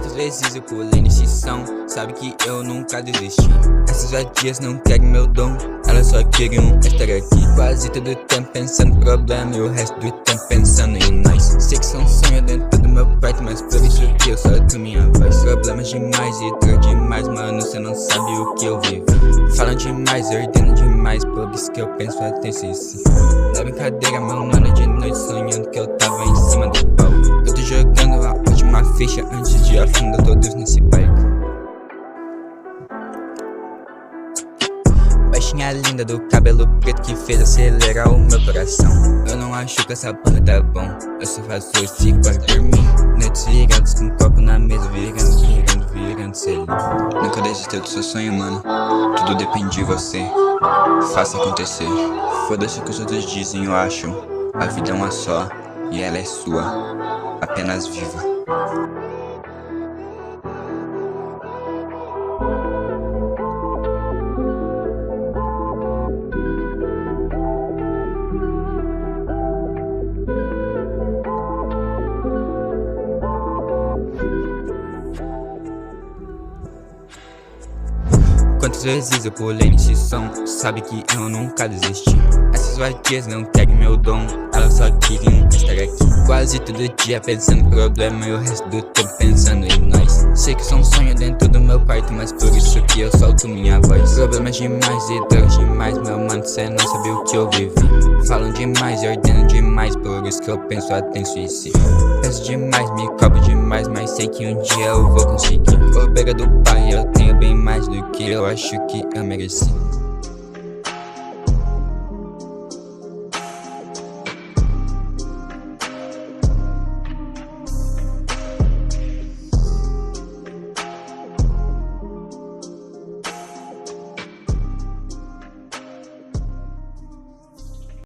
Quantas vezes eu pulei nesse som, sabe que eu nunca desisti. Essas vadias não querem meu dom, elas só queriam estar aqui. Quase todo o tempo pensando no problema e o resto do tempo pensando em nós. Sei que são sonhos dentro do meu quarto, mas por isso que eu solto minha voz. Problemas demais e dor demais, mano, cê não sabe o que eu vivo. Falam demais, ordeno demais, por isso que eu penso até sim. Na brincadeira, meu mano, de noite sonhando que eu tava em cima do pau. Eu tô jogando a última ficha antes de afundar todos nesse barco. Baixinha linda do cabelo preto que fez acelerar o meu coração. Eu não acho que essa porra tá bom, eu só faço esse corre por mim. Noites viradas com um copo na mesa, virando selinho. Nunca desistiu do seu sonho, mano, tudo depende de você. Faça acontecer. Foda-se o que os outros dizem, eu acho. A vida é uma só e ela é sua. Apenas viva. Quantas vezes eu pulei nesse som, sabe que eu nunca desisti. Essas vadias não querem meu dom, elas só queriam estar aqui. Quase todo dia pensando no problema e o resto do tempo pensando em nós. Sei que são sonhos dentro do meu quarto, mas por isso que eu solto minha voz. Problemas demais e dor demais, meu mano, cê não sabe o que eu vivi. Falam demais e ordeno demais, por isso que eu penso até em suicídio. Penso demais, me cobro demais, mas sei que um dia eu vou conseguir. Obrigado, pai, eu tenho bem mais do que eu acho que eu mereci.